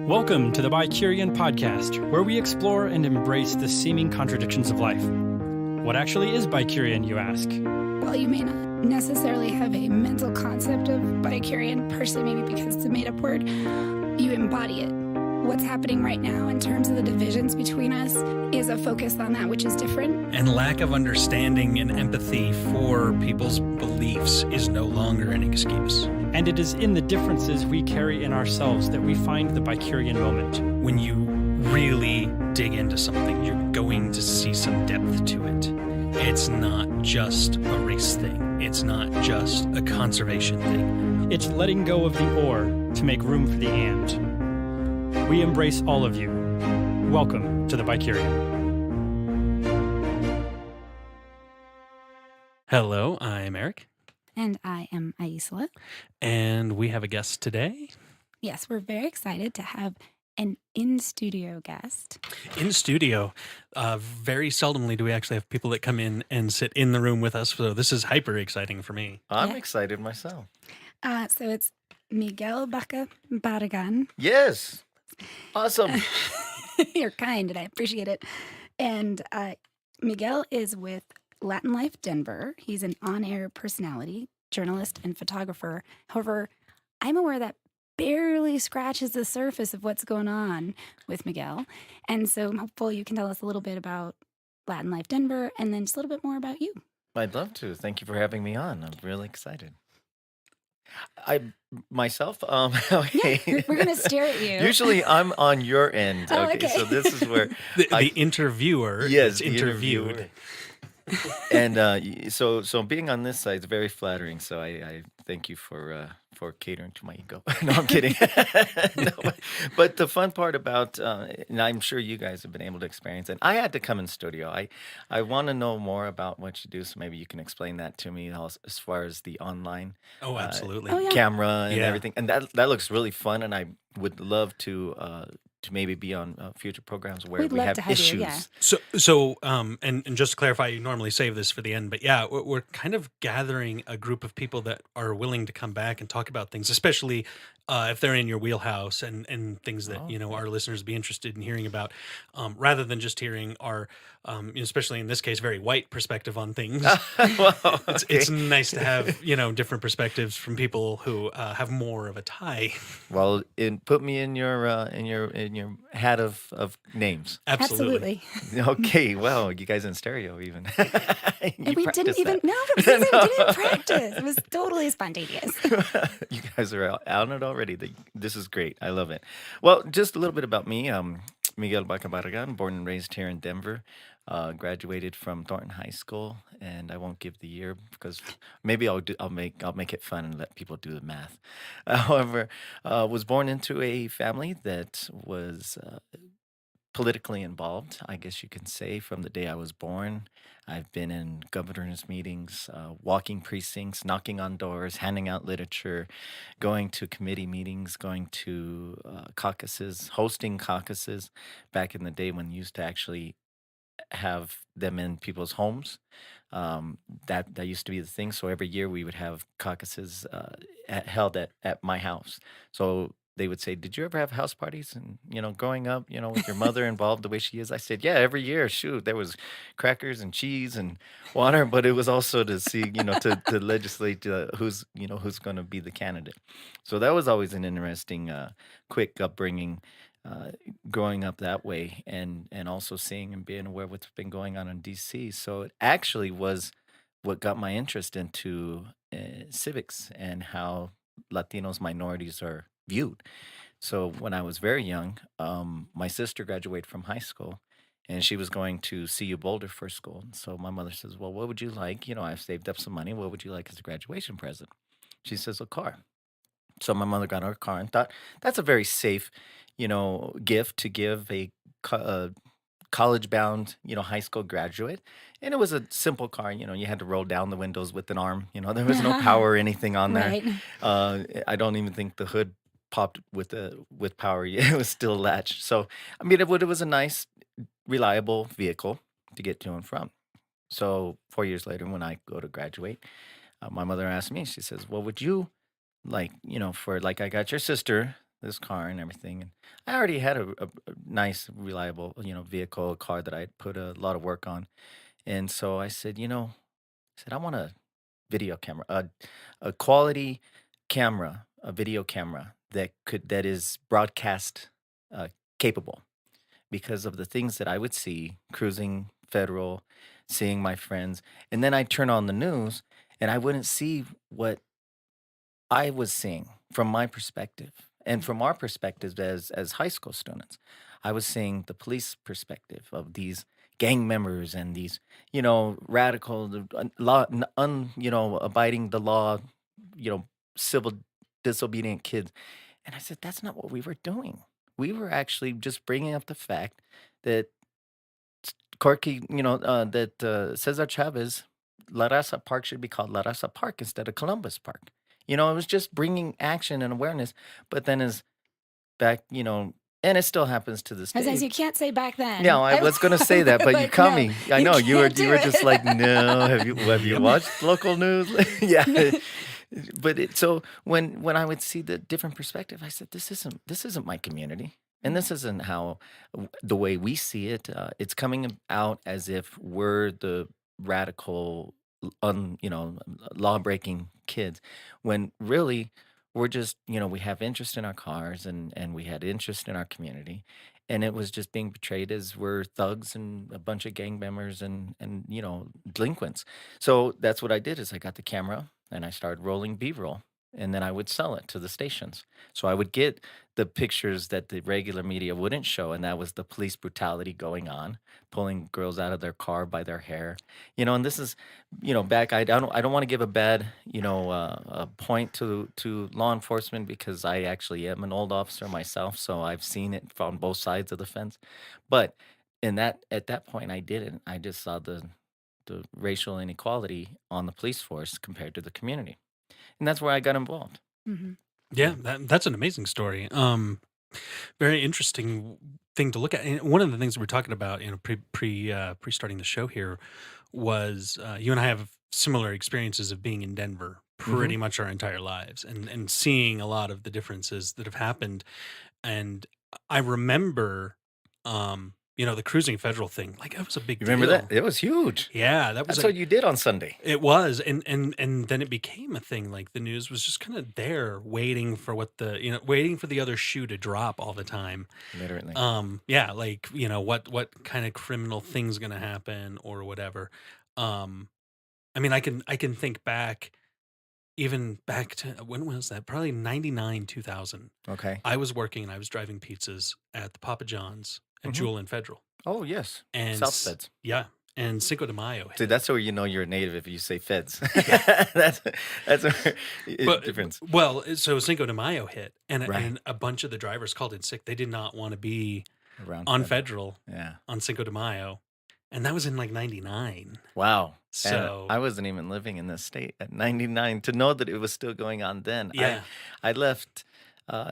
Welcome to the Bicurian podcast, where we explore and embrace the seeming contradictions of life. What actually is Bicurian, you ask? While you may not necessarily have a mental concept of Bicurian, partially maybe because it's a made-up word, you embody it. What's happening right now in terms of the divisions between us is a focus on that which is different. And lack of understanding and empathy for people's beliefs is no longer an excuse. And it is in the differences we carry in ourselves that we find the Bicurian moment. When you really dig into something, you're going to see some depth to it. It's not just a race thing. It's not just a conservation thing. It's letting go of the or to make room for the and. We embrace all of you. Welcome to the Bicurian. Hello, I'm Eric. And I am Aisla. And we have a guest today. Yes, we're very excited to have an in-studio guest. In studio. Very seldomly do we actually have people that come in and sit in the room with us. So this is hyper exciting for me. I'm excited myself. So it's Miguel Baca Barragan. Yes. Awesome. You're kind, and I appreciate it. And Miguel is with Latin Life Denver. He's an on-air personality, journalist, and photographer. However, I'm aware that barely scratches the surface of what's going on with Miguel. And so I'm hopeful you can tell us a little bit about Latin Life Denver and then just a little bit more about you. I'd love to. Thank you for having me on. I'm really excited. Myself, okay. Yeah, we're going to stare at you. Usually I'm on your end. Oh, okay. So this is where The interviewer is the interviewed. And so being on this side is very flattering. So I thank you for catering to my ego. No, I'm kidding. No, but the fun part about, and I'm sure you guys have been able to experience it. I had to come in studio. I want to know more about what you do. So maybe you can explain that to me as far as the online Oh, absolutely. Oh, yeah. camera and Yeah. everything. And that looks really fun. And I would love to maybe be on future programs where We'd we love have to have issues. you, yeah. So, and just to clarify, you normally save this for the end, but yeah, we're kind of gathering a group of people that are willing to come back and talk about things, especially if they're in your wheelhouse and things that, our listeners be interested in hearing about, rather than just hearing our, especially in this case, very white perspective on things. Well, It's nice to have, different perspectives from people who have more of a tie. Well, put me in your hat of names. Absolutely. Okay, well, you guys in stereo even. And we didn't practiced even, that. no, we didn't practice. It was totally spontaneous. You guys are out on it already. This is great. I love it. Well, just a little bit about me. Miguel Baca Barragan, born and raised here in Denver. Graduated from Thornton High School, and I won't give the year because maybe I'll make it fun and let people do the math. However, was born into a family that was politically involved, I guess you can say, from the day I was born. I've been in governor's meetings, walking precincts, knocking on doors, handing out literature, going to committee meetings, going to caucuses, hosting caucuses back in the day when you used to actually have them in people's homes. That used to be the thing. So every year we would have caucuses held at my house. So they would say, "Did you ever have house parties?" And growing up, with your mother involved the way she is, I said, "Yeah, every year. Shoot, there was crackers and cheese and water, but it was also to see, to legislate who's going to be the candidate." So that was always an interesting, quick upbringing. Growing up that way and also seeing and being aware of what's been going on in DC. So it actually was what got my interest into civics and how Latinos minorities are viewed. So when I was very young, my sister graduated from high school and she was going to CU Boulder for school. And so my mother says, "Well, what would you like? I've saved up some money. What would you like as a graduation present?" She says, "A car." So my mother got her a car and thought that's a very safe, gift to give a college-bound, high school graduate. And it was a simple car. You had to roll down the windows with an arm. There was no power or anything on there. Right. I don't even think the hood popped with power. It was still latched. So I mean, it was a nice, reliable vehicle to get to and from. So 4 years later, when I go to graduate, my mother asked me. She says, "Well, would you like, for like I got your sister this car and everything. And I already had a nice, reliable, vehicle, a car that I put a lot of work on. And so I said, I want a video camera, a quality camera, a video camera that is broadcast uh, capable because of the things that I would see cruising federal, seeing my friends, and then I'd turn on the news and I wouldn't see what I was seeing from my perspective and from our perspectives as high school students. I was seeing the police perspective of these gang members and these, radical, law, abiding the law, you know, civil disobedient kids. And I said, that's not what we were doing. We were actually just bringing up the fact that Cesar Chavez, La Raza Park should be called La Raza Park instead of Columbus Park. It was just bringing action and awareness. But then as back, and it still happens to this I says day. you can't say back then. Yeah, I was going to say that, but you But caught no, me. I you know you were can't do you were just it. like, no. Have you watched local news? Yeah, but so when I would see the different perspective, I said, this isn't my community, and this isn't how the way we see it. It's coming out as if we're the radical, law breaking kids, when really we're just we have interest in our cars and we had interest in our community, and it was just being portrayed as we're thugs and a bunch of gang members and delinquents. So that's what I did is I got the camera and I started rolling B-roll, and then I would sell it to the stations. So I would get the pictures that the regular media wouldn't show, and that was the police brutality going on, pulling girls out of their car by their hair. And this is, back. I don't want to give a bad, point to law enforcement, because I actually am an old officer myself, so I've seen it from both sides of the fence. But at that point, I didn't. I just saw the racial inequality on the police force compared to the community, and that's where I got involved. Mhm. Yeah, Yeah. that's an amazing story. Very interesting thing to look at. And one of the things we were talking about, pre starting the show here, was you and I have similar experiences of being in Denver Hmm. pretty much our entire lives, and seeing a lot of the differences that have happened. And I remember, the cruising federal thing, like that was a big You remember deal. that? It was huge. Yeah, that was That's what you did on Sunday. it was, and then it became a thing. Like the news was just kind of there, waiting for waiting for the other shoe to drop all the time. Literally. Yeah, like what kind of criminal thing's gonna happen or whatever. Um, I mean, I can think back, even back to when was that? Probably 99, 2000. Okay. I was working and I was driving pizzas at the Papa John's at Hmm. Jewel and Federal, Oh, yes. and South Feds. yeah, and Cinco de Mayo See, hit. that's where you know you're a native if you say Feds. Yeah. that's that's where difference. Well, so Cinco de Mayo hit, and Right. a bunch of the drivers called in sick. They did not want to be Around on Fed. Federal Yeah. on Cinco de Mayo, and that was in like '99. Wow. And So I wasn't even living in this state at 99 to know that it was still going on then. yeah, I left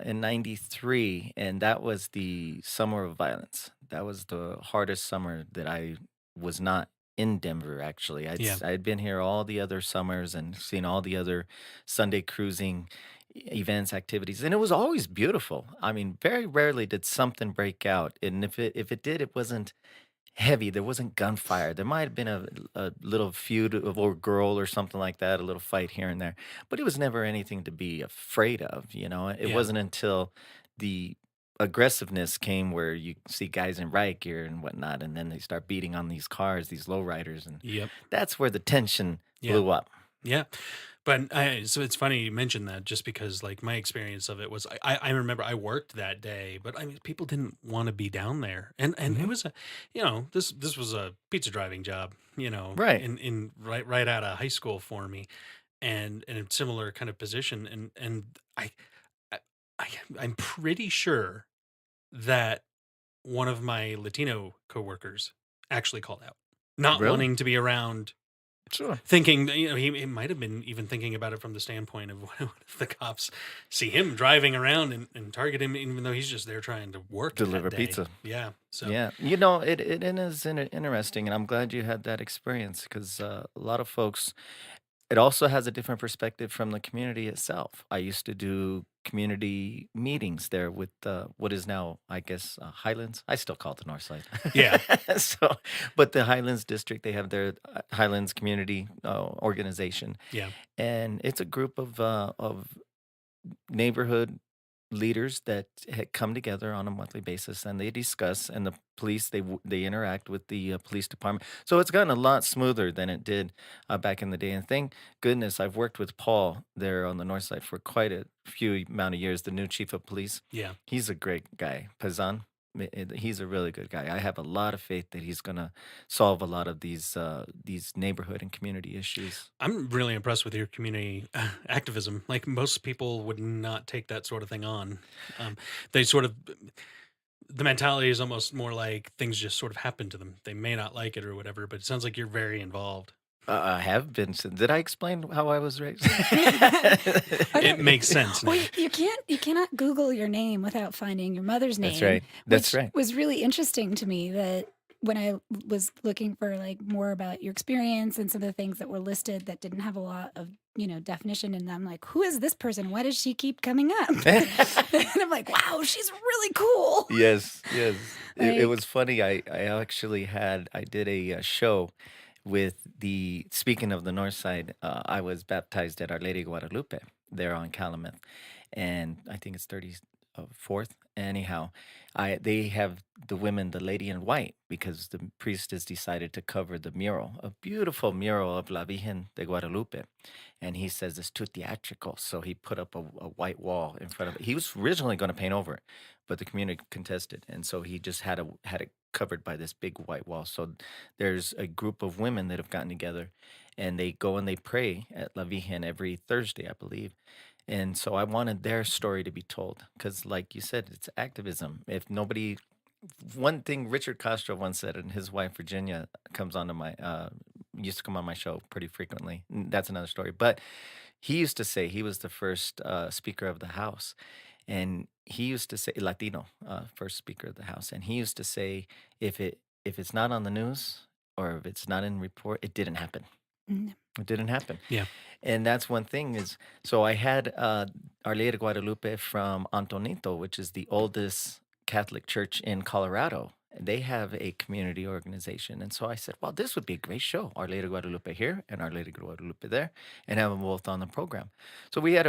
in 93, and that was the summer of violence. That was the hardest summer that I was not in Denver, actually. yeah, I'd been here all the other summers and seen all the other Sunday cruising events, activities, and it was always beautiful. I mean, very rarely did something break out. And if it did, it wasn't heavy. There wasn't gunfire. There might have been a little feud of or girl or something like that, a little fight here and there, but it was never anything to be afraid of. It yeah, wasn't until the aggressiveness came where you see guys in riot gear and whatnot, and then they start beating on these cars, these lowriders, and yep, that's where the tension yeah. blew up. Yeah. But so it's funny you mentioned that, just because like my experience of it was I remember I worked that day, but I mean people didn't want to be down there. And it Hmm. was this was a pizza driving job, Right. in right out of high school for me, and in a similar kind of position. And I, I I'm pretty sure that one of my Latino coworkers actually called out, not Really? wanting to be around, Sure. thinking that, he might have been even thinking about it from the standpoint of what if the cops see him driving around and target him, even though he's just there trying to work Deliver that day. pizza. Yeah. So Yeah, it is interesting, and I'm glad you had that experience because a lot of folks it also has a different perspective from the community itself. I used to do community meetings there with what is now, I guess, Highlands. I still call it the North Side. Yeah. So, but the Highlands District, they have their Highlands Community Organization, Yeah. and it's a group of neighborhood leaders that had come together on a monthly basis and they discuss, and the police they interact with the police department, so it's gotten a lot smoother than it did back in the day. And thank goodness I've worked with Paul there on the north side for quite a few amount of years, the new chief of police. Yeah. He's a great guy, Pazan. He's a really good guy. I have a lot of faith that he's gonna solve a lot of these neighborhood and community issues. I'm really impressed with your community activism. Like most people would not take that sort of thing on. They sort of the mentality is almost more like things just sort of happen to them. They may not like it or whatever, but it sounds like you're very involved. I have been. Did I explain how I was raised? It makes sense Well, now. you cannot Google your name without finding your mother's That's name, right. That's which right. was really interesting to me that when I was looking for like more about your experience and some of the things that were listed that didn't have a lot of, definition in them, like, who is this person? Why does she keep coming up? And I'm like, wow, she's really cool. Yes, yes. It Like, was funny. I did a show with speaking of the North Side, I was baptized at Our Lady of Guadalupe there on Calumet, and I think it's 34th. Anyhow, they have the women, the lady in white, because the priest has decided to cover the mural, a beautiful mural of La Virgen de Guadalupe. And he says it's too theatrical. So he put up a white wall in front of it. He was originally going to paint over it, but the community contested. And so he just had it covered by this big white wall. So there's a group of women that have gotten together and they go and they pray at La Virgen every Thursday, I believe. And so I wanted their story to be told because, like you said, it's activism. If nobody, one thing Richard Castro once said, and his wife Virginia comes onto my, used to come on my show pretty frequently. That's another story. But he used to say he was the first speaker of the House, and he used to say Latino first speaker of the House, and he used to say if it's not on the news or if it's not in report, it didn't happen. mm, It didn't happen. Yeah. And that's one thing is so I had Our Lady de Guadalupe from Antonito, which is the oldest Catholic church in Colorado. They have a community organization. And so I said, well, this would be a great show. Our Lady de Guadalupe here and Our Lady de Guadalupe there, and have them both on the program. So we had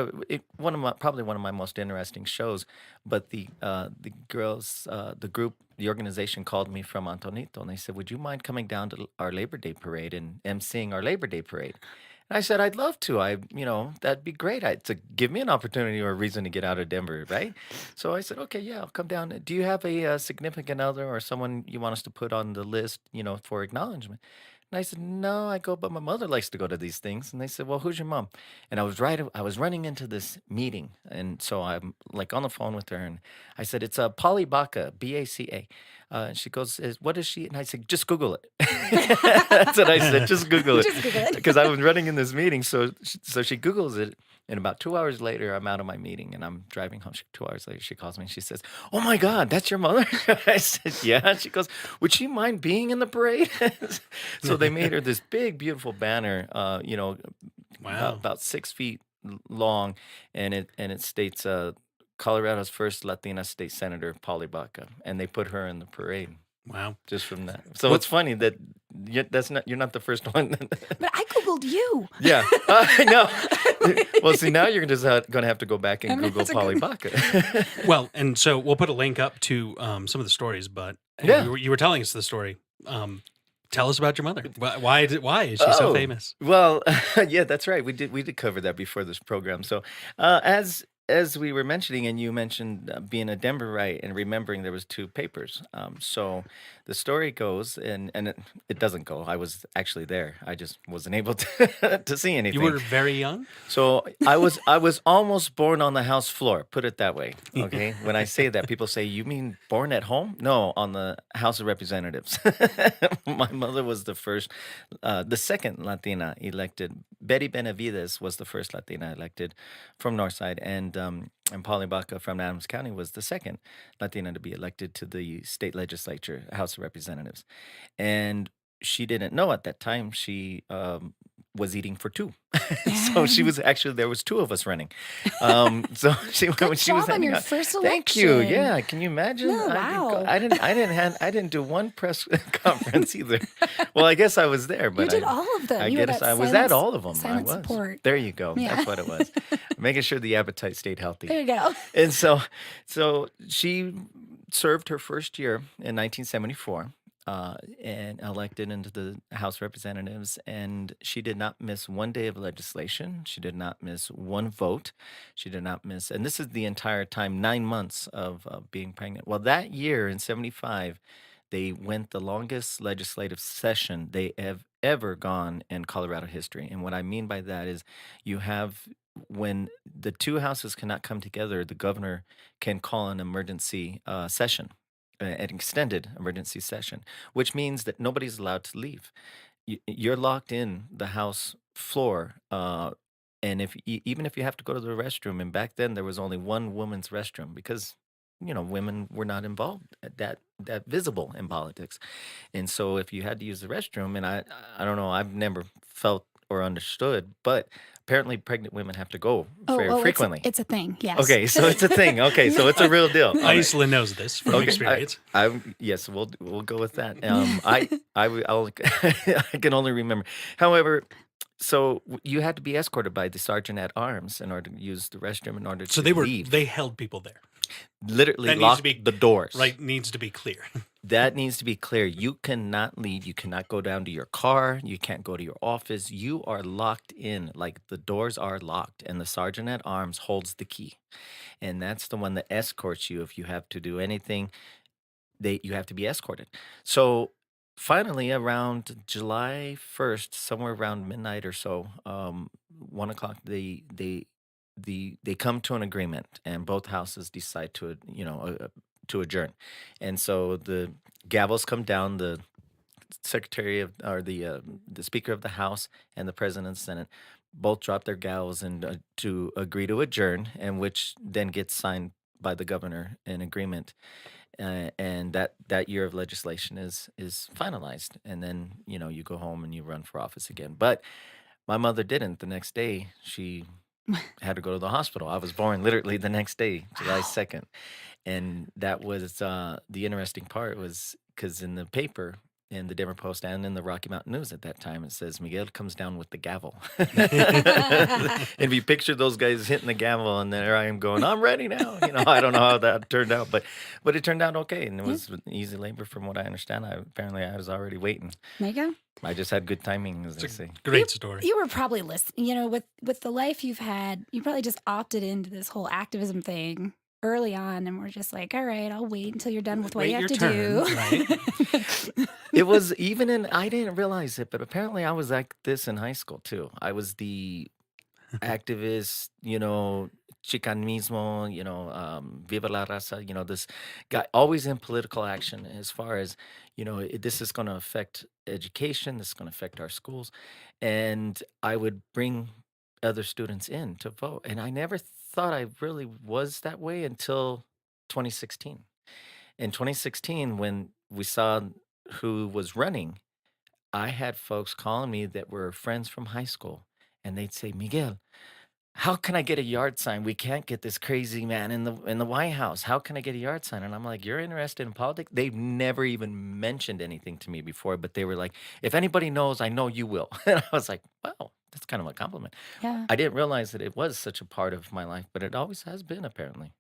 probably one of my most interesting shows. But the girls, the group, the organization called me from Antonito and they said, would you mind coming down to our Labor Day parade and emceeing our Labor Day parade? And I said, I'd love to. That'd be great. To give me an opportunity or a reason to get out of Denver, right? So I said, okay, yeah, I'll come down. Do you have a significant other or someone you want us to put on the list, for acknowledgement? And I said, no, I go, but my mother likes to go to these things. And they said, well, who's your mom? And I was running into this meeting. And so I'm like on the phone with her. And I said, it's a Polly Baca, Baca. And she goes, what is she? And I said, just Google it. That's what I said, just Google it. just Google it. Because I was running in this meeting. So she Googles it. And about 2 hours later, I'm out of my meeting and I'm driving home. 2 hours later, she calls me and she says, oh my God, that's your mother? I said, yeah. And she goes, would she mind being in the parade? So they made her this big, beautiful banner, Wow. about 6 feet long. And it states, Colorado's first Latina state senator, Polly Baca. And they put her in the parade Wow. just from that. So What it's funny that you're not the first one. But I Googled you. Yeah, I know. Well, see, now you're just going to have to go back and I'm gonna Google have to Polly Google- Baca. Well, and so we'll put a link up to some of the stories, but Yeah. you were telling us the story. Tell us about your mother. Why is she so Oh, famous? well, yeah, that's right. We did cover that before this program. So, as we were mentioning, and you mentioned being a Denverite and remembering there was two papers. So the story goes, and it doesn't go. I was actually there. I just wasn't able to to see You anything. were very young. So I was almost born on the house floor. Put it that way. Okay. When I say that, people say, "You mean born at home?" No, on the House of Representatives. My mother was the second Latina elected. Betty Benavides was the first Latina elected from Northside, and Polly Baca from Adams County was the second Latina to be elected to the state legislature, House of Representatives. And she didn't know at that time. She was eating for two. So she was actually there was two of us running. So she when Good she was job on handing your out. first Thank you. election. Yeah, can you imagine? No, wow. I didn't do one press conference either. Well, I guess I was there, You but did all of them. I You were guess that I was at silent all of them. I silent was. support. There you go. Yeah. That's what it was. Making sure the appetite stayed healthy. There you go. And so she served her first year in 1974 and elected into the House of Representatives. And she did not miss one day of legislation. She did not miss one vote. She did not miss, and this is the entire time, 9 months of being pregnant. Well, that year in 75, they went the longest legislative session they have ever gone in Colorado history. And what I mean by that is you have when the two houses cannot come together, the governor can call an emergency session, an extended emergency session, which means that nobody's allowed to leave. You're locked in the house floor. And even if you have to go to the restroom, and back then there was only one woman's restroom because women were not involved that visible in politics. And so if you had to use the restroom, and I don't know, I've never felt or understood, but apparently pregnant women have to go very Oh, frequently. it's a thing. Yes. Okay, so it's a thing. Okay, so it's a real deal. All right. Iceland knows this from Okay, experience. yes, we'll go with that. I'll, I can only remember. However, so you had to be escorted by the sergeant at arms in order to use the restroom in order So to leave. they held people there. Literally That needs to locked be the doors. right. Needs to be clear. That needs to be clear. You cannot leave. You cannot go down to your car. You can't go to your office. You are locked in. Like the doors are locked, and the sergeant at arms holds the key. And that's the one that escorts you if you have to do anything. You have to be escorted. So finally, around July 1st, somewhere around midnight or so, 1 o'clock, they come to an agreement, and both houses decide to adjourn. And so the gavels come down. The secretary of or the speaker of the House and the president of the Senate both drop their gavels and to agree to adjourn, and which then gets signed by the governor in agreement. And that year of legislation is finalized, and then you go home and you run for office again. But my mother didn't. The next day, she had to go to the hospital. I was born literally the next day, July Wow. 2nd. And that was the interesting part was because in the paper, in the Denver Post and in the Rocky Mountain News at that time, it says Miguel comes down with the gavel. And we picture those guys hitting the gavel, and there I am going, I'm ready now. I don't know how that turned out, but it turned out okay, and it Yeah. was easy labor from what I understand. Apparently I was already waiting. There you go. I just had good timing, as they It's a say. great story. You were probably listening, with the life you've had, you probably just opted into this whole activism thing early on, and we're just like, all right, I'll wait until you're done with what Wait you have your to turn, do. right? It was I didn't realize it, but apparently I was like this in high school too. I was the activist, chicanismo, viva la raza, this guy always in political action as far as, this is going to affect education, this is going to affect our schools. And I would bring other students in to vote. And I never thought I really was that way until 2016. In 2016, when we saw who was running, I had folks calling me that were friends from high school, and they'd say, "Miguel, how can I get a yard sign? We can't get this crazy man in the White House. How can I get a yard sign?" And I'm like, "You're interested in politics?" They've never even mentioned anything to me before, but they were like, "If anybody knows, I know you will." And I was like, "Wow, that's kind of a compliment." Yeah. I didn't realize that it was such a part of my life, but it always has been apparently.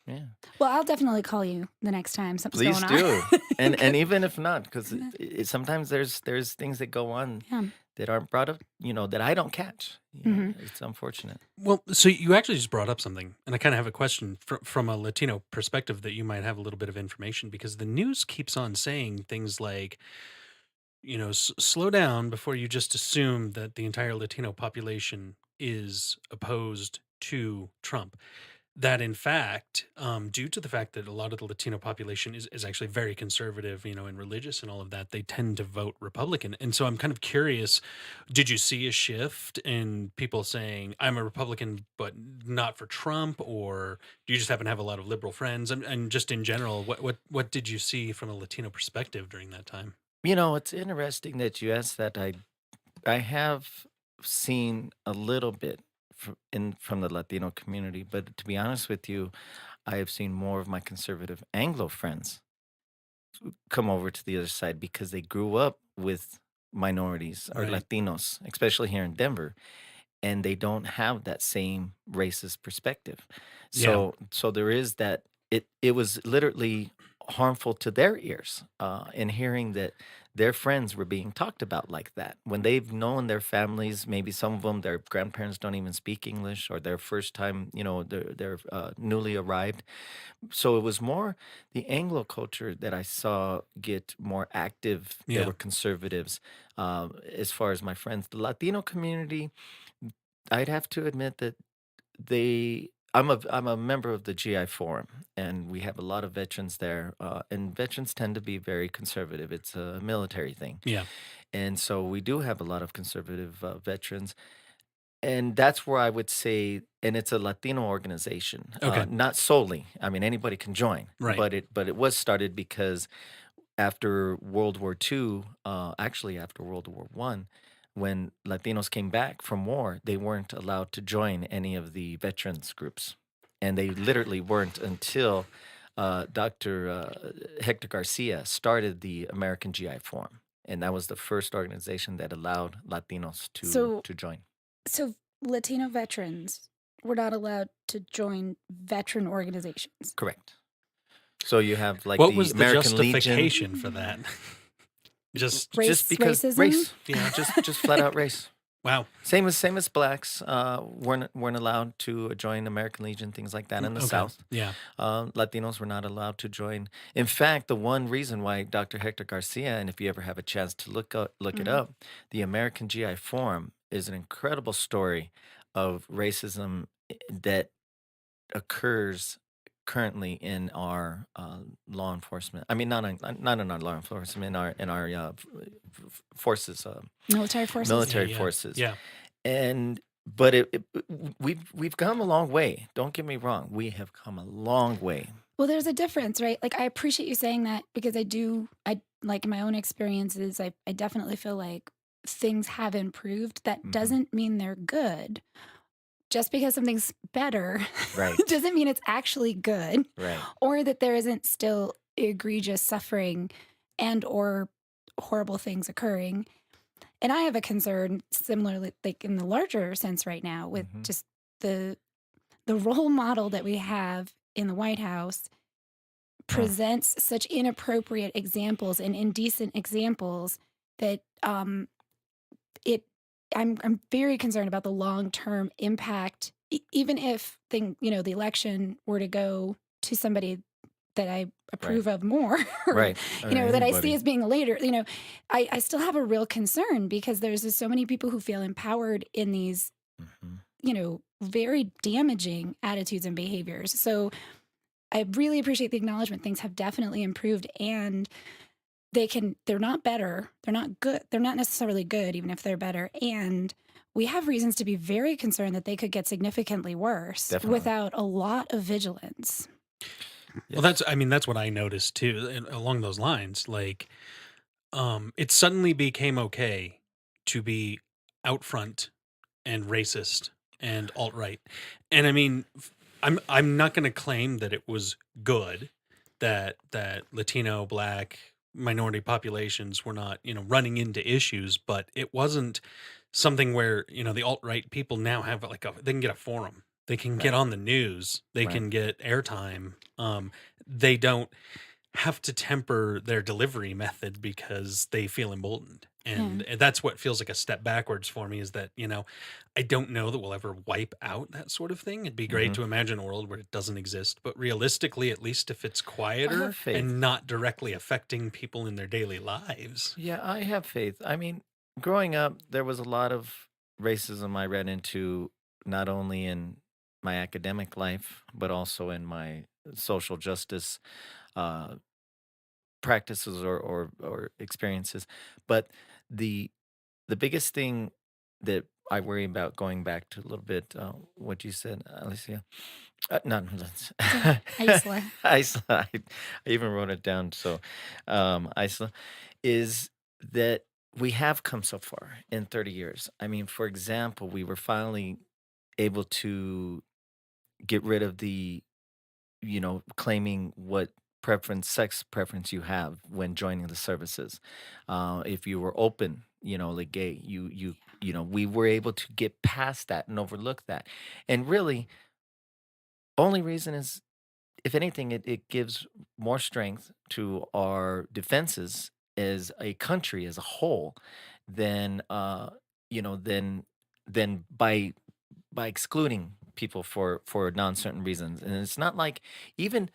Yeah. Well, I'll definitely call you the next time something's Please going on. do. And even if not, because Yeah. sometimes there's things that go on Yeah. that aren't brought up, that I don't catch. Mhm. It's unfortunate. Well, so you actually just brought up something, and I kind of have a question from a Latino perspective that you might have a little bit of information because the news keeps on saying things like, slow down before you just assume that the entire Latino population is opposed to Trump. That in fact, due to the fact that a lot of the Latino population is actually very conservative, and religious and all of that, they tend to vote Republican. And so I'm kind of curious, did you see a shift in people saying, I'm a Republican, but not for Trump? Or do you just happen to have a lot of liberal friends? And just in general, what did you see from a Latino perspective during that time? It's interesting that you asked that. I have seen a little bit from the Latino community, but to be honest with you, I have seen more of my conservative Anglo friends come over to the other side because they grew up with minorities or Right. Latinos, especially here in Denver, and they don't have that same racist perspective. Yeah. So there is that. It was literally harmful to their ears in hearing that their friends were being talked about like that when they've known their families. Maybe some of them, their grandparents don't even speak English, or their first time, they're newly arrived. So it was more the Anglo culture that I saw get more active. There Yeah. were conservatives. As far as my friends, the Latino community, I'd have to admit that I'm a member of the GI Forum, and we have a lot of veterans there. And veterans tend to be very conservative. It's a military thing, Yeah. and so we do have a lot of conservative veterans. And that's where I would say, and it's a Latino organization, Okay. not solely. I mean, anybody can join, Right. but it was started because after World War II, actually after World War One, when Latinos came back from war, they weren't allowed to join any of the veterans groups, and they literally weren't until Dr. Hector Garcia started the American GI Forum, and that was the first organization that allowed Latinos to So, to join. so Latino veterans were not allowed to join veteran organizations. Correct. So you have like What the was the American Legion, justification for that? Just just because Racism. race, yeah. just flat out race. Wow. Same as blacks weren't allowed to join American Legion, things like that in the Okay. South. Yeah. Latinos were not allowed to join. In fact, the one reason why Dr. Hector Garcia, and if you ever have a chance to look it Mhm. up, the American GI Forum is an incredible story of racism that occurs currently in our law enforcement. I mean, not in our law enforcement, in our forces, Military forces. Yeah. military Yeah. forces. Yeah. And but we've come a long way. Don't get me wrong. We have come a long way. Well, there's a difference, right? Like I appreciate you saying that because I like my own experiences, I definitely feel like things have improved. That Hmm. doesn't mean they're good. Just because something's better Right. doesn't mean it's actually good Right. or that there isn't still egregious suffering and or horrible things occurring. And I have a concern similarly like in the larger sense right now with Hmm. just the the role model that we have in the White House Mm. presents such inappropriate examples and indecent examples that it I'm very concerned about the long-term impact even if the election were to go to somebody that I Right. approve of more or Right. that I see Anybody. as being a leader, I still have a real concern because there's just so many people who feel empowered in these, Hmm. very damaging attitudes and behaviors. So I really appreciate the acknowledgement. Things have definitely improved and they're not better. They're not good. They're not necessarily good, even if they're better. And we have reasons to be very concerned that they could get significantly worse Definitely. without a lot of vigilance. Well, Yes. that's what I noticed too, along those lines. Like, it suddenly became okay to be out front and racist and alt right, and I mean, I'm not going to claim that it was good that Latino, Black, minority populations were not running into issues, but it wasn't something where the alt right people now have like they can get a forum, they can get Right. on the news, they Right. can get airtime. They don't have to temper their delivery method because they feel emboldened. Yeah. And that's what feels like a step backwards for me is that, I don't know that we'll ever wipe out that sort of thing. It'd be great Hmm. to imagine a world where it doesn't exist, but realistically, at least if it's I have quieter faith. and not directly affecting people in their daily lives. Yeah, I have faith. I mean, growing up, there was a lot of racism I ran into, not only in my academic life, but also in my social justice uh, practices or experiences. But the the biggest thing that I worry about, going back to a little bit what you said, Alicia, no, no, So, Isla. Isla, I even wrote it down. So, Isla, is that we have come so far in 30 years. I mean, for example, we were finally able to get rid of the, claiming what sex preference you have when joining the services. If you were open, like gay, we were able to get past that and overlook that. And really, only reason is, if anything, it gives more strength to our defenses as a country as a whole than than by excluding people for non-certain reasons. And it's not like, even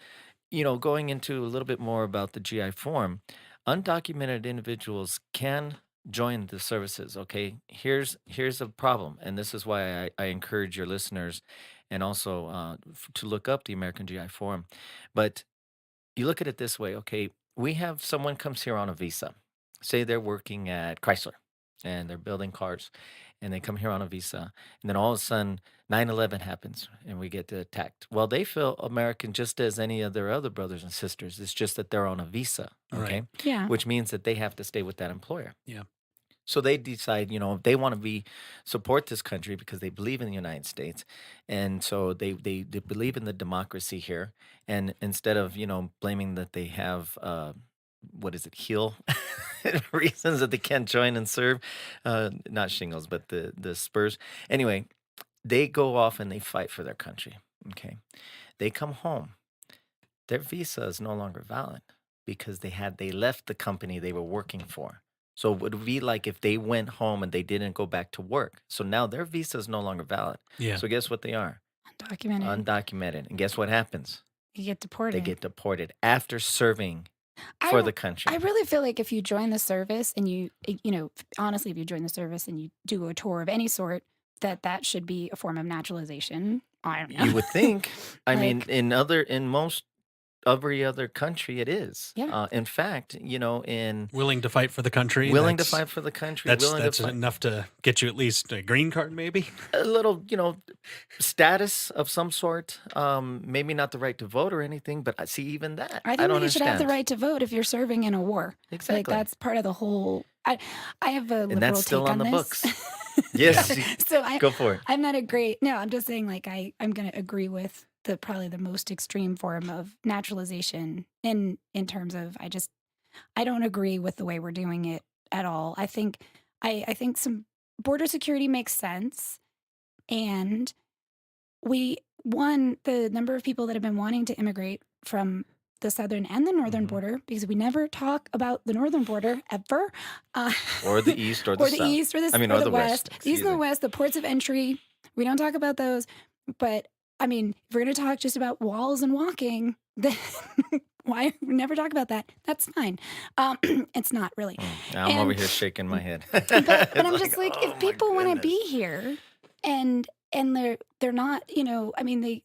going into a little bit more about the GI form, undocumented individuals can join the services. Okay, here's a problem, and this is why I encourage your listeners, and also to look up the American GI form. But you look at it this way, okay? We have someone comes here on a visa. Say they're working at Chrysler and they're building cars, and they come here on a visa, and then all of a sudden 9/11 happens and we get attacked. Well, they feel American just as any of their other brothers and sisters. It's just that they're on a visa, Right. okay? Yeah. Which means that they have to stay with that employer. Yeah. So they decide, they want to support this country because they believe in the United States, and so they believe in the democracy here. And instead of blaming that they have what is it, heel reasons that they can't join and serve, not shingles, but the spurs. Anyway, they go off and they fight for their country. Okay, they come home, their visa is no longer valid because they left the company they were working for. So it would be like if they went home and they didn't go back to work. So now their visa is no longer valid. Yeah. So guess what they are? Undocumented. Undocumented. And guess what happens? You get They deported. get deported after serving I for r- the country. I really feel like if you join the service and honestly, if you join the service and you do a tour of any sort, that should be a form of naturalization. I don't know. You would think. I mean, Like, in most every other country, it is. yeah. In fact, in Willing to fight for the country. willing to That's fight for the country, that's willing to that's fight enough to get you at least a green card, maybe. a little, status of some sort. Maybe not the right to vote or anything, but I see even that. I I think don't that you should have the understand. right to vote if you're serving in a war. Like Exactly. that's part of the whole. I have a And that's liberal still take on on the this. books. Yes, So go for it. I'm not a great no. I'm just saying like I'm going to agree with probably the most extreme form of naturalization in terms of I don't agree with the way we're doing it at all. I think some border security makes sense, and the number of people that have been wanting to immigrate from the southern and the northern Hmm. border, because we never talk about the northern border ever, uh, Or the east or the or the south. east or I mean, or the the west. west, the east Excuse and the me. west, the ports of entry. We don't talk about those, but I mean, if we're going to talk just about walls and walking, then why we never talk about that? That's fine. It's not really. I'm over And here shaking my head. but It's I'm like, just like, oh if my people want to goodness. be here and they're not, I mean, they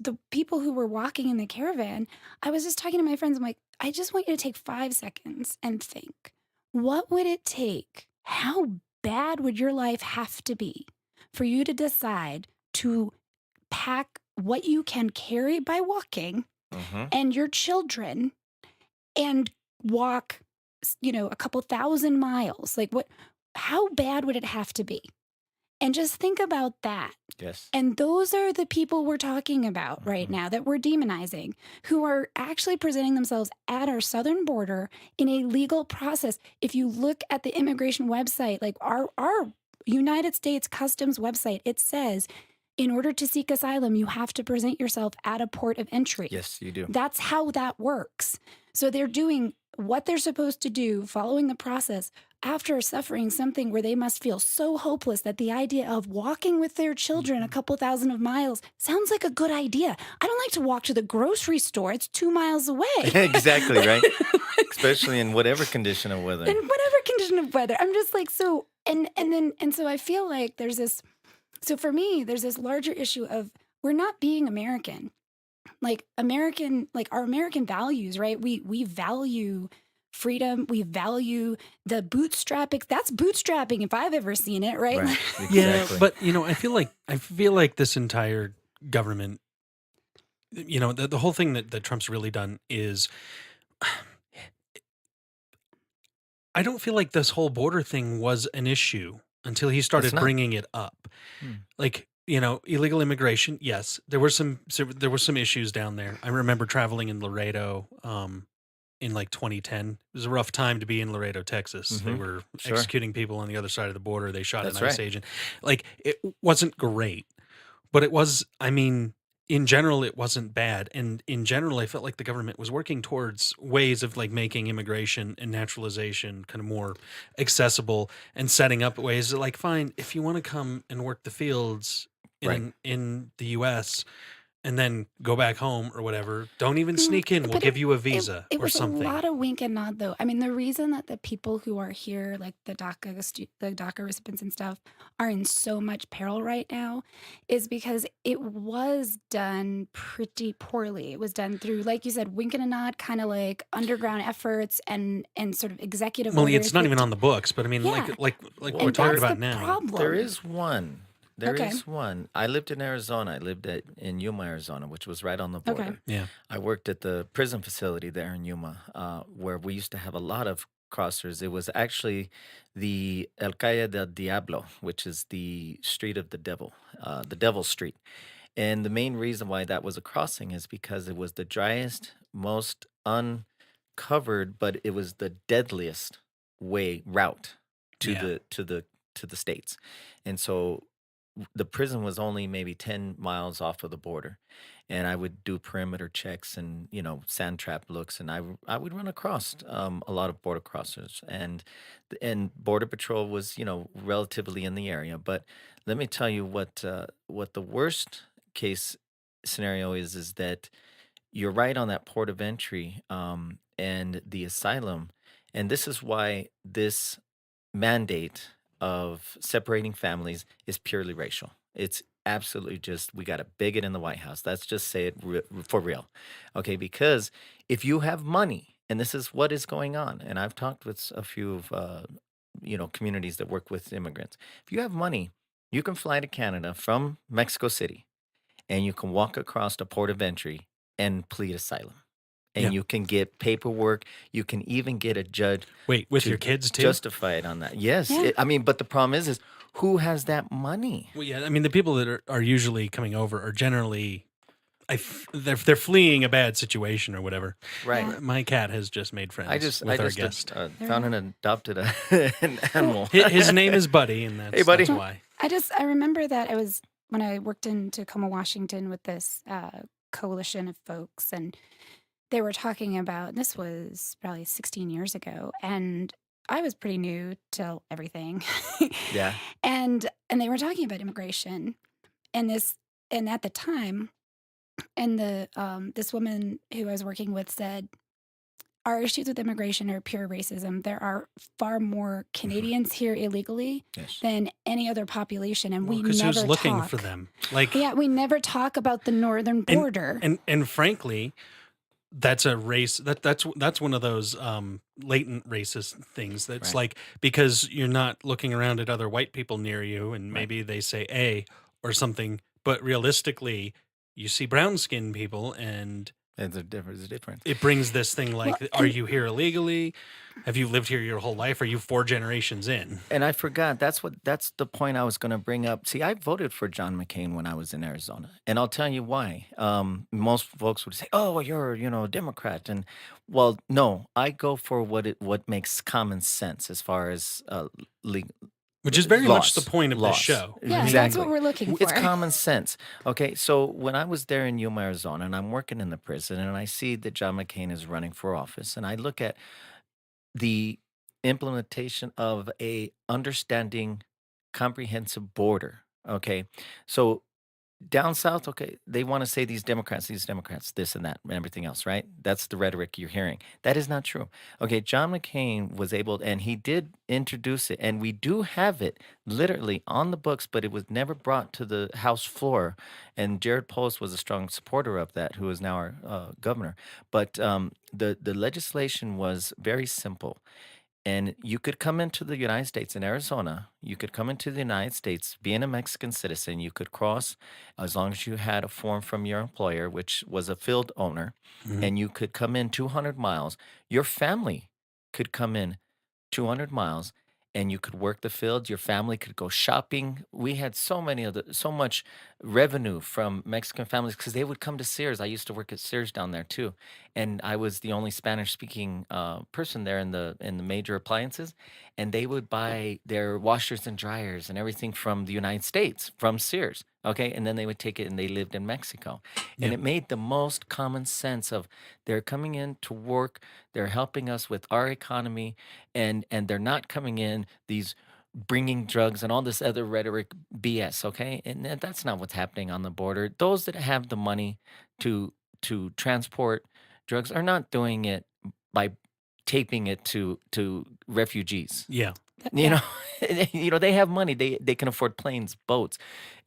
the people who were walking in the caravan, I was just talking to my friends. I'm like, I just want you to take 5 seconds and think, what would it take? How bad would your life have to be for you to decide to pack what you can carry by walking Hmm. and your children and walk, a couple thousand miles? Like how bad would it have to be? And just think about that. Yes. And those are the people we're talking about right Mhm. now that we're demonizing, who are actually presenting themselves at our southern border in a legal process. If you look at the immigration website, like our United States Customs website, it says, in order to seek asylum, you have to present yourself at a port of entry. Yes, you do. That's how that works. So they're doing what they're supposed to do, following the process, after suffering something where they must feel so hopeless that the idea of walking with their children a couple thousand of miles sounds like a good idea. I don't like to walk to the grocery store. It's 2 miles away. Exactly, right? Especially in whatever condition of weather. In whatever condition of weather. I'm just like, so, and so I feel like there's this, so for me, there's this larger issue of we're not being American. Like our American values, right? We value freedom. We value the bootstrapping. That's bootstrapping if I've ever seen it, right? Right. Yeah, Exactly. but I feel like this entire government, the whole thing that Trump's really done is I don't feel like this whole border thing was an issue until he It's started not. bringing it up. Hmm. Like, illegal immigration, yes, there were some issues down there. I remember traveling in Laredo in like 2010. It was a rough time to be in Laredo, Texas. They Mm-hmm. were Sure. executing people on the other side of the border. They shot an That's ICE right. agent. Like, it wasn't great, but it was, I mean, in general, it wasn't bad. And in general, I felt like the government was working towards ways of like making immigration and naturalization kind of more accessible and setting up ways that, like, fine, if you want to come and work the fields Right. in the US and then go back home or whatever, don't even Mm, sneak in. We'll but give you a it visa it or was a something. lot of wink and nod, though. I mean, the reason that the people who are here, like the DACA recipients and stuff, are in so much peril right now, is because it was done pretty poorly. It was done through, like you said, wink and a nod, kind of like underground efforts and sort of executive Well, it's orders not that, even on the books, but I mean, yeah, like Well, we're and talking that's there the about now. there problem. is one. There Okay, is one. I lived in Arizona. I lived in Yuma, Arizona, which was right on the okay, border. Yeah. I worked at the prison facility there in Yuma, where we used to have a lot of crossers. It was actually the El Calle del Diablo, which is the street of the Devil Street. And the main reason why that was a crossing is because it was the driest, most uncovered, but it was the deadliest way route to Yeah. the states. And so the prison was only maybe 10 miles off of the border. And I would do perimeter checks and, sand trap looks. And I would run across a lot of border crossers. And Border Patrol was, relatively in the area. But let me tell you what the worst case scenario is that you're right on that port of entry and the asylum. And this is why this mandate of separating families is purely racial. It's absolutely just we got a bigot in the White House. Let's just say it for real. Okay, because if you have money, and this is what is going on, and I've talked with a few of communities that work with immigrants. If you have money, you can fly to Canada from Mexico City and you can walk across the port of entry and plead asylum. Yeah. And you can get paperwork. You can even get a judge Wait, with your to kids too? justify it on that. Yes, yeah. I mean, but the problem is who has that money? Well, yeah, I mean, the people that are usually coming over are generally they're fleeing a bad situation or whatever. Yeah, Right. My cat has just made I friends just I with our just guest. there found you and go. adopted an Well, animal. His name is Buddy, and Hey, that's buddy. well, why. I remember that I was when I worked in Tacoma, Washington, with this coalition of folks, and they were talking about this was probably 16 years ago, and I was pretty new to everything, Yeah. and they were talking about immigration, and this and at the time, and the this woman who I was working with said our issues with immigration are pure racism. There are far more Mhm. Canadians here illegally Yes. than any other population, and Well, we because who's never looking for talk. them? Like, Yeah, we never talk about the northern and border. and frankly, that's a race that's one of those latent racist things. That's Right. like because you're not looking around at other white people near you, and Right. maybe they say A or something, but realistically, you see brown skinned people and There's a difference. it brings this thing Well, like, are and you here illegally? Have you lived here your whole life? Are you 4 generations in? And I forgot. That's the point I was going to bring up. See, I voted for John McCain when I was in Arizona, and I'll tell you why. Most folks would say, "Oh, well, you're a Democrat," and well, no, I go for what makes common sense as far as le- Which is very much the laws. point of this Laws. show. I yeah, mean, that's what Exactly. we're looking It's for. common sense. Okay, so when I was there in Yuma, Arizona, and I'm working in the prison, and I see that John McCain is running for office, and I look at the implementation of a understanding comprehensive border. Okay, so down south, okay, they want to say these Democrats, this and that, and everything else, right? That's the rhetoric you're hearing. That is not true. Okay, John McCain was able, and he did introduce it, and we do have it literally on the books, but it was never brought to the House floor. And Jared Polis was a strong supporter of that, who is now our governor. But the legislation was very simple, and you could come into the United States in Arizona. You could come into the United States being a Mexican citizen. You could cross as long as you had a form from your employer, which was a field owner, mhm. and you could come in 200 miles. Your family could come in 200 miles, and you could work the fields. Your family could go shopping. We had so much revenue from Mexican families because they would come to Sears. I used to work at Sears down there too, and I was the only Spanish speaking person there in the major appliances, and they would buy their washers and dryers and everything from the United States from Sears. Okay, and then they would take it and they lived in Mexico. And Yeah. it made the most common sense of they're coming in to work, they're helping us with our economy, and they're not coming in these bringing drugs and all this other rhetoric BS, okay? And that's not what's happening on the border. Those that have the money to transport drugs are not doing it by taping it to refugees. Yeah. You Yeah. know, they have money. They can afford planes, boats,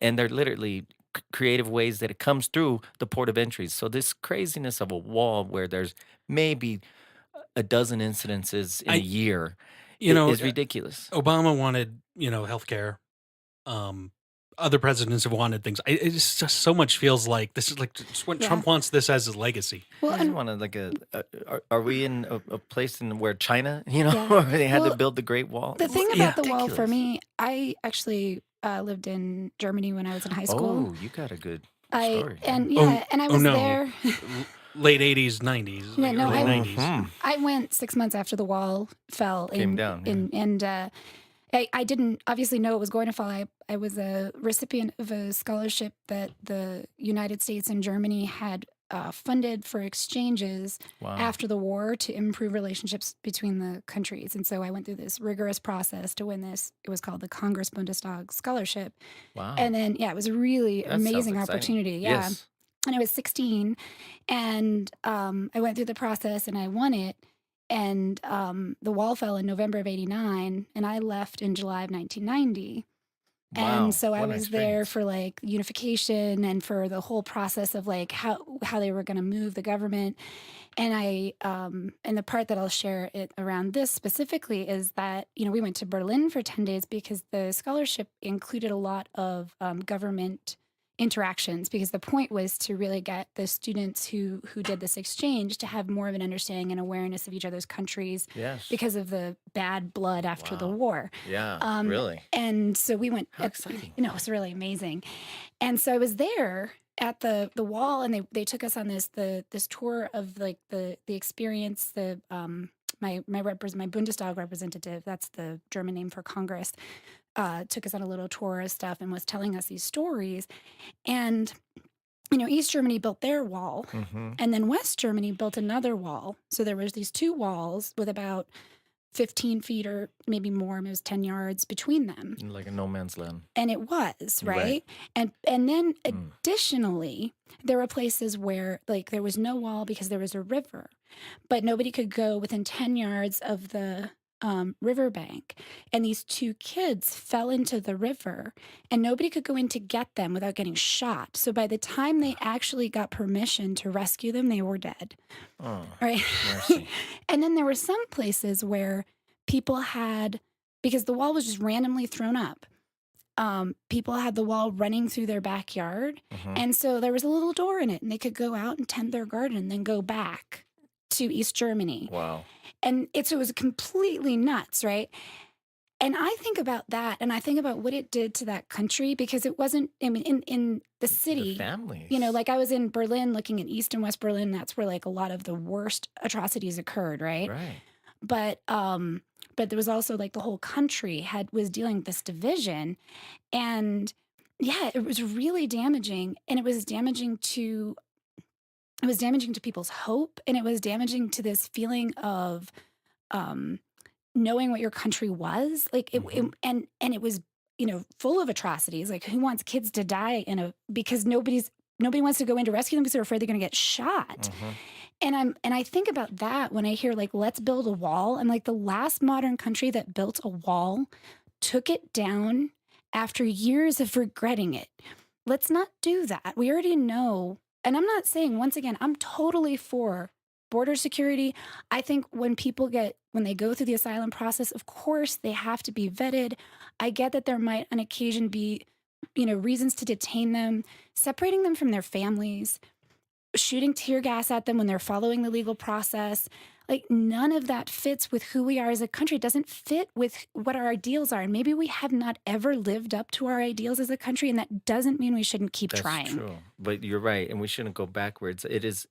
and they're literally creative ways that it comes through the port of entries. So this craziness of a wall where there's maybe a dozen incidences in a I, year you know, is ridiculous. Obama wanted, healthcare. Um, Other presidents have wanted things. It's just so much feels like this is like just what Yeah. Trump wants this as his legacy. Well, I just and want to like are we in a place in where China, yeah. where they had to Well, build the Great Wall? the thing Yeah. about the wall for Ridiculous. me, I actually lived in Germany when I was in high school. Oh, you got a good I story. and Oh, yeah, and I oh was no. there. Late 80s, 90s, Yeah, like no, early I 90s. Hmm. I went 6 months after the wall fell Came down, yeah. and I didn't obviously know it was going to fall. I was a recipient of a scholarship that the United States and Germany had funded for exchanges Wow. after the war to improve relationships between the countries. And so I went through this rigorous process to win this. It was called the Congress Bundestag Scholarship. Wow. And then, yeah, it was a really That sounds amazing exciting. opportunity. Yeah. Yes. And I was 16, and I went through the process and I won it. And the wall fell in November of '89, and I left in July of 1990. And Wow. so I What an was there experience. for like unification and for the whole process of like how they were going to move the government. And and the part that I'll share it around this specifically is that we went to Berlin for 10 days because the scholarship included a lot of government interactions, because the point was to really get the students who did this exchange to have more of an understanding and awareness of each other's countries Yes. because of the bad blood after the Wow. war. Yeah. Really. And so we went, How exciting. it was really amazing. And so I was there at the wall, and they took us on this tour of like the experience. The my Bundestag representative, that's the German name for Congress, took us on a little tour of stuff and was telling us these stories. And East Germany built their wall, Mm-hmm. and then West Germany built another wall. So there was these two walls with about 15 feet or maybe more, it was 10 yards between them. Like a no man's land. And it was, Right. right? And then Mm. additionally, there were places where like there was no wall because there was a river, but nobody could go within 10 yards of the riverbank. And these two kids fell into the river, and nobody could go in to get them without getting shot. So by the time they actually got permission to rescue them, they were dead. Oh, Right. mercy. And then there were some places where people had, because the wall was just randomly thrown up, people had the wall running through their backyard. Mhm. And so there was a little door in it, and they could go out and tend their garden and then go back to East Germany. Wow. And it was completely nuts, right? And I think about that, and I think about what it did to that country, because it wasn't, I mean, in the The city, families. like I was in Berlin looking at East and West Berlin. That's where like a lot of the worst atrocities occurred, right? Right. But there was also like the whole country was dealing with this division, and yeah, it was really damaging, and it was damaging to people's hope, and it was damaging to this feeling of knowing what your country was like. Mhm. And it was full of atrocities. Like, who wants kids to die because nobody wants to go in to rescue them because they're afraid they're going to get shot. Mhm. And I think about that when I hear like, let's build a wall. I'm like, the last modern country that built a wall took it down after years of regretting it. Let's not do that. We already know. And I'm not saying, once again, I'm totally for border security. I think when they go through the asylum process, of course, they have to be vetted. I get that there might on occasion be, reasons to detain them, separating them from their families. shooting tear gas at them when they're following the legal process. Like, none of that fits with who we are as a country. It doesn't fit with what our ideals are. And maybe we have not ever lived up to our ideals as a country, and that doesn't mean we shouldn't keep That's trying. true. But you're right, and we shouldn't go backwards. It is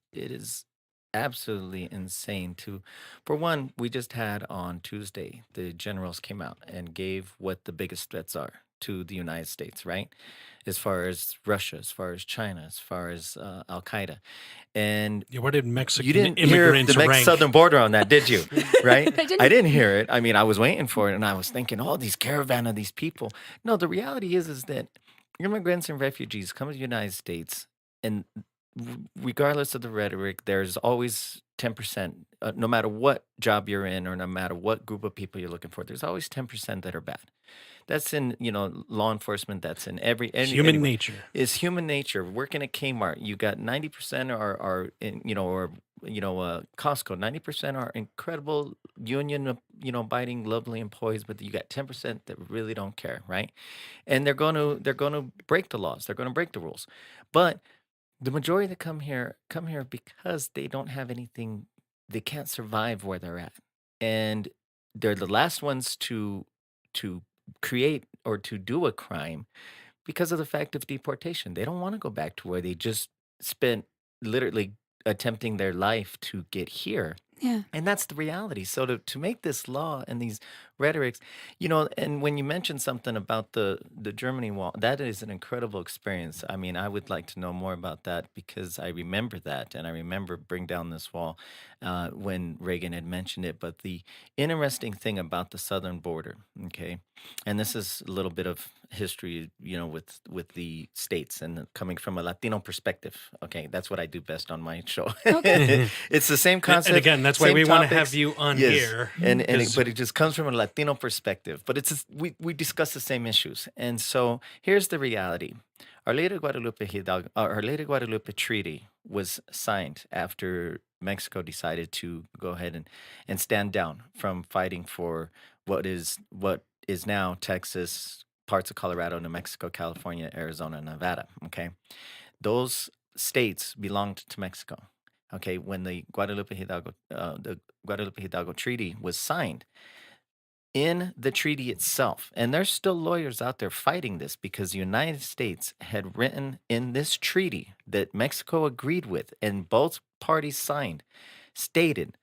absolutely insane to for one, we just had on Tuesday, the generals came out and gave what the biggest threats are to the United States, right? As far as Russia, as far as China, as far as Al Qaeda. And Yeah, where did you Mexican didn't hear the immigrants Mex rank? southern border on that, did you? Right? I I didn't. didn't hear it. I mean, I was waiting for it, and I was thinking, oh, these caravan of these people. No, the reality is that immigrants and refugees come to the United States, and regardless of the rhetoric, there's always 10%, no matter what job you're in or no matter what group of people you're looking for, there's always 10% that are bad. That's in, law enforcement. That's in Human anywhere. nature. It's human nature. Working at Kmart, you got 90% are in, or Costco. 90% are incredible union, abiding, lovely employees, but you got 10% that really don't care, right? And they're going to break the laws. They're going to break the rules, but the majority that come here because they don't have anything. They can't survive where they're at, and they're the last ones to create or to do a crime because of the fact of deportation. They don't want to go back to where they just spent literally attempting their life to get here. Yeah. And that's the reality. So to make this law and these rhetorics, and when you mentioned something about the Germany wall, that is an incredible experience. I mean, I would like to know more about that because I remember that, and I remember bring down this wall when Reagan had mentioned it. But the interesting thing about the southern border, okay, and this is a little bit of history, with the states and coming from a Latino perspective. Okay, that's what I do best on my show. Okay. It's the same And concept, again, that's why same we want to have topics. you on Yes, here. but it just comes from a Latino perspective. But we discuss the same issues, and so here's the reality: Our Lady Guadalupe Treaty was signed after Mexico decided to go ahead and stand down from fighting for what is now Texas, parts of Colorado, New Mexico, California, Arizona, Nevada. Okay, those states belonged to Mexico. Okay, when the Guadalupe Hidalgo Treaty was signed, in the treaty itself, and there's still lawyers out there fighting this because the United States had written in this treaty that Mexico agreed with and both parties signed, stated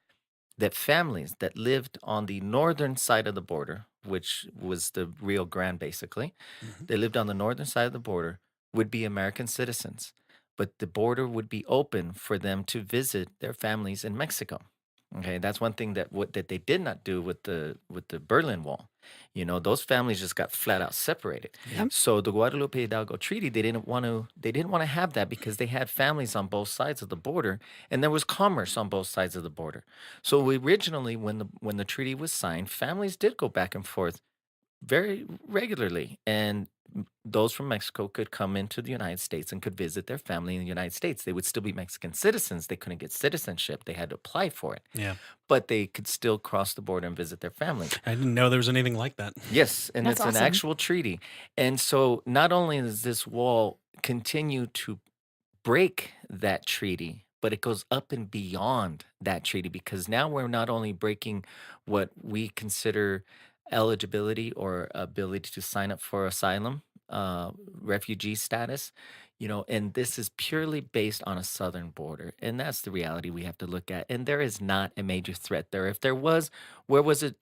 that families that lived on the northern side of the border, which was the Rio Grande basically, Mhm. they lived on the northern side of the border, would be American citizens, but the border would be open for them to visit their families in Mexico. Okay, that's one thing that they did not do with the Berlin Wall. Those families just got flat out separated. Yeah. Yep. So the Guadalupe Hidalgo Treaty, they didn't want to have that because they had families on both sides of the border, and there was commerce on both sides of the border. So originally, when the treaty was signed, families did go back and forth very regularly, and those from Mexico could come into the United States and could visit their family in the United States. They would still be Mexican citizens. They couldn't get citizenship. They had to apply for it, Yeah. but they could still cross the border and visit their family. I didn't know there was anything like that. Yes, and That's it's an awesome. actual treaty. And so not only does this wall continue to break that treaty, but it goes up and beyond that treaty because now we're not only breaking what we consider eligibility or ability to sign up for asylum, refugee status, and this is purely based on a southern border. And that's the reality we have to look at. And there is not a major threat there. If there was, where was it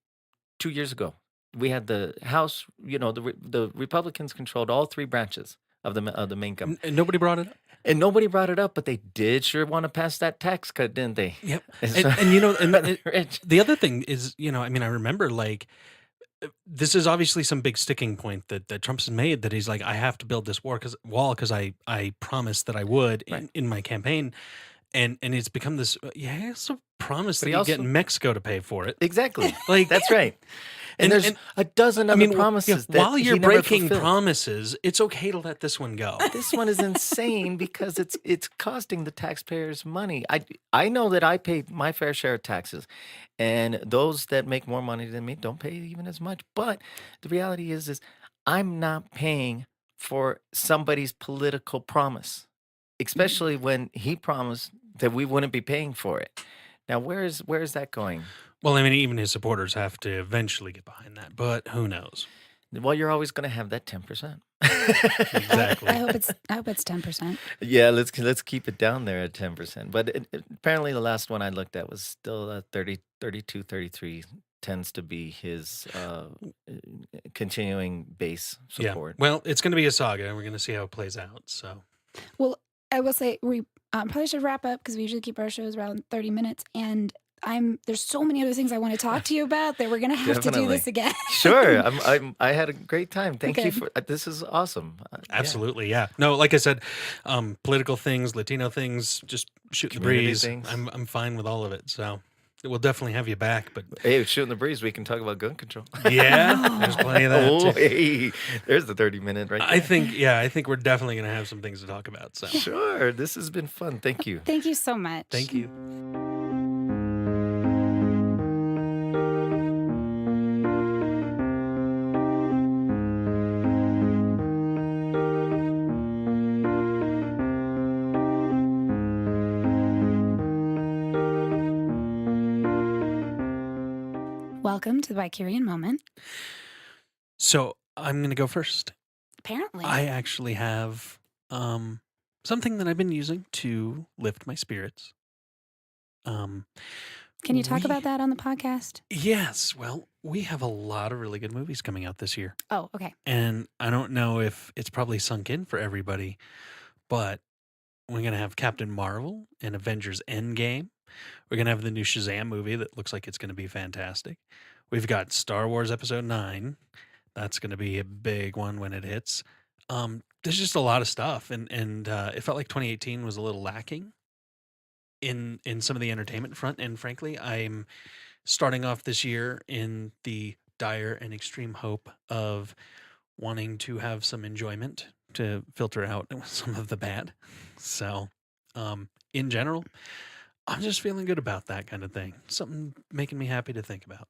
2 years ago? We had the House, the Republicans controlled all three branches of the main government. And nobody brought it up. And nobody brought it up, but they did sure want to pass that tax cut, didn't they? Yep. And And so and Rich. the other thing is, I mean, I remember like this is obviously some big sticking point that Trump's made that he's like, I have to build this wall because I promised that I would Right. in my campaign, and it's become this. Yeah, he also promised But that he he'd get also Mexico to pay for it. exactly. Like, That's right. And and there's and a dozen I other mean, promises that while he you're never breaking fulfilled. promises, it's okay to let this one go. This one is insane because it's costing the taxpayers money. I know that I pay my fair share of taxes, and those that make more money than me don't pay even as much. But the reality is I'm not paying for somebody's political promise. especially when he promised that we wouldn't be paying for it. Now, where is that going? Well, I mean, even his supporters have to eventually get behind that, but who knows? Well, you're always going to have that 10%. I Exactly. hope it's 10%. Yeah, let's keep it down there at 10%. But apparently the last one I looked at was still 30, 32, 33 tends to be his continuing base Yeah. support. Well, it's going to be a saga, and we're going to see how it plays out. So, Well, I will say we probably should wrap up because we usually keep our shows around 30 minutes. And there's so many other things I want to talk to you about that we're going to have to do Definitely. this again. Sure, I had a great time. Thank you Good. for this is awesome. Yeah. absolutely, yeah. No, like I said, political things, Latino things, just shoot the Community breeze. things. I'm fine with all of it. So, we'll definitely have you back. But Hey, shooting the breeze, we can talk about gun control. yeah, there's plenty of that. Oh, Too. hey, there's the 30-minute right I there. think we're definitely going to have some things to talk about. So, Sure, this has been fun. Thank you. Thank you so much. thank you. Welcome to the Vicarian Moment. So, I'm going to go first. Apparently. I actually have something that I've been using to lift my spirits. Can you talk we- about that on the podcast? Yes. Well, we have a lot of really good movies coming out this year. Oh, okay. And I don't know if it's probably sunk in for everybody, but we're going to have Captain Marvel and Avengers Endgame. We're going to have the new Shazam movie that looks like it's going to be fantastic. We've got Star Wars Episode 9. That's going to be a big one when it hits. There's just a lot of stuff. And it felt like 2018 was a little lacking in some of the entertainment front. And frankly, I'm starting off this year in the dire and extreme hope of wanting to have some enjoyment to filter out some of the bad. So, in general, I'm just feeling good about that kind of thing. Something making me happy to think about.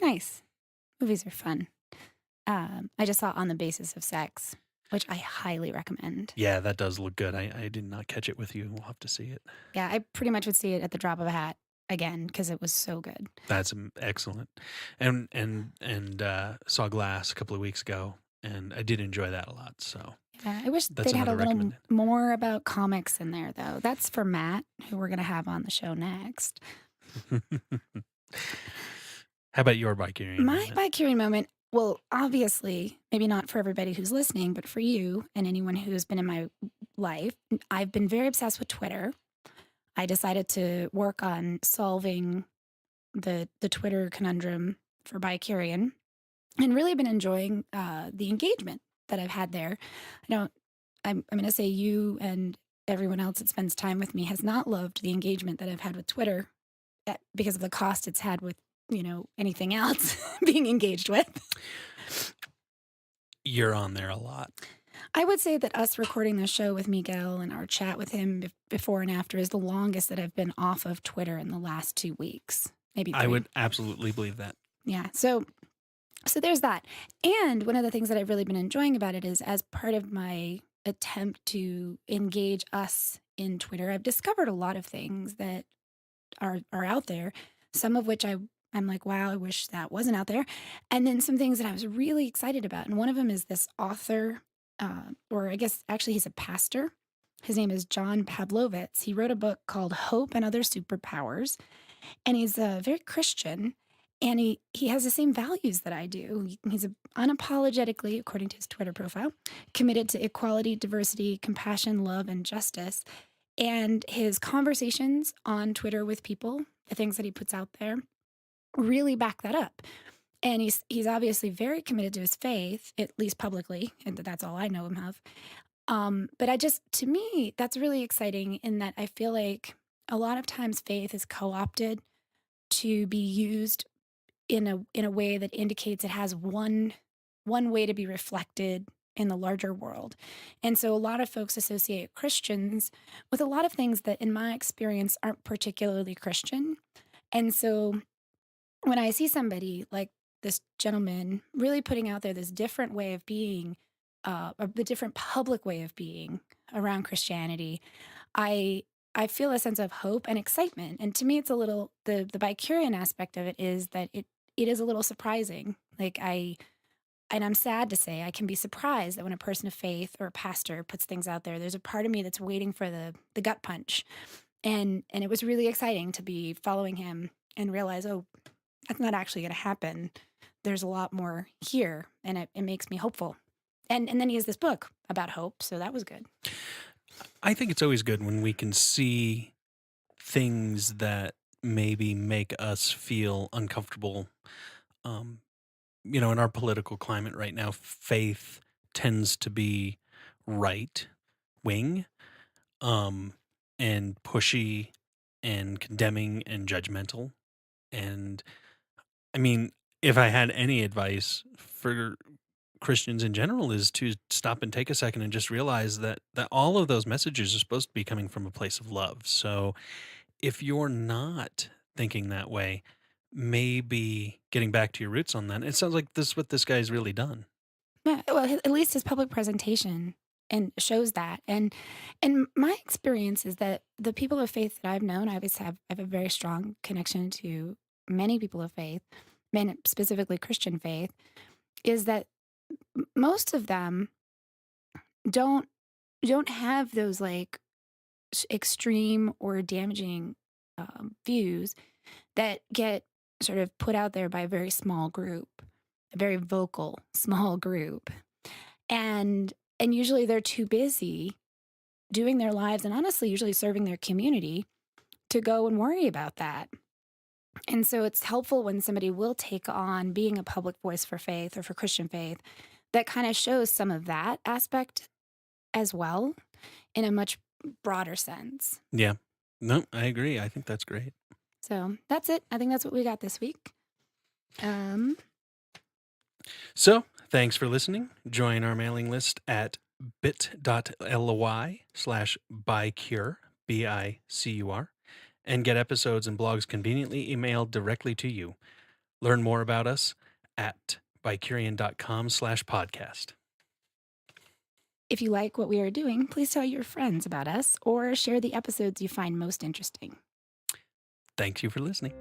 Nice. Movies are fun. I just saw On the Basis of Sex, which I highly recommend. Yeah, that does look good. I did not catch it with you. We'll have to see it. Yeah, I pretty much would see it at the drop of a hat again because it was so good. That's excellent. And saw Glass a couple of weeks ago, and I did enjoy that a lot. So Yeah, I wish That's they'd had a another little recommended. more about comics in there, though. That's for Matt, who we're going to have on the show next. How about your Vicarian My moment? Vicarian moment, well, obviously, maybe not for everybody who's listening, but for you and anyone who's been in my life, I've been very obsessed with Twitter. I decided to work on solving the Twitter conundrum for Vicarian and really been enjoying the engagement that I've had there. I'm going to say you and everyone else that spends time with me has not loved the engagement that I've had with Twitter because of the cost it's had with, anything else being engaged with. You're on there a lot. I would say that us recording the show with Miguel and our chat with him before and after is the longest that I've been off of Twitter in the last 2 weeks, maybe 3. I would absolutely believe that. Yeah. So there's that. And one of the things that I've really been enjoying about it is as part of my attempt to engage us in Twitter, I've discovered a lot of things that are out there, some of which I'm like, wow, I wish that wasn't out there. And then some things that I was really excited about. And one of them is this author, or I guess actually he's a pastor. His name is John Pavlovitz. He wrote a book called Hope and Other Superpowers. And he's very Christian. And he has the same values that I do. He's unapologetically, according to his Twitter profile, committed to equality, diversity, compassion, love, and justice. And his conversations on Twitter with people, the things that he puts out there, really back that up. And he's obviously very committed to his faith, at least publicly, and that's all I know him of. But to me, that's really exciting in that I feel like a lot of times faith is co-opted to be used in a way that indicates it has one way to be reflected in the larger world. And so a lot of folks associate Christians with a lot of things that in my experience aren't particularly Christian. And so when I see somebody like this gentleman really putting out there this different way of being, a different public way of being, around Christianity, I I feel a sense of hope and excitement. And to me, it's a little the Bicurian aspect of it is that it is a little surprising. Like and I'm sad to say I can be surprised that when a person of faith or a pastor puts things out there, there's a part of me that's waiting for the gut punch. And it was really exciting to be following him and realize, oh, that's not actually going to happen. There's a lot more here, and it makes me hopeful. And then he has this book about hope, so that was good. I think it's always good when we can see things that maybe make us feel uncomfortable. Um, in our political climate right now, faith tends to be right wing, um, and pushy and condemning and judgmental. And I mean, if I had any advice for Christians in general is to stop and take a second and just realize that all of those messages are supposed to be coming from a place of love. So if you're not thinking that way, maybe getting back to your roots on that. It sounds like this is what this guy's really done. Yeah, well, at least his public presentation and shows that. And my experience is that the people of faith that I've known, I always have a very strong connection to many people of faith, men specifically Christian faith, is that most of them don't don't have those like extreme or damaging views that get sort of put out there by a very small group, a very vocal small group, and usually they're too busy doing their lives and honestly usually serving their community to go and worry about that. And so it's helpful when somebody will take on being a public voice for faith or for Christian faith that kind of shows some of that aspect as well in a much broader sense. Yeah. No, I agree. I think that's great. So that's it. I think that's what we got this week. So thanks for listening. Join our mailing list at bit.ly/bicure, BICUR, and get episodes and blogs conveniently emailed directly to you. Learn more about us at bicurian.com/podcast. If you like what we are doing, please tell your friends about us or share the episodes you find most interesting. Thank you for listening.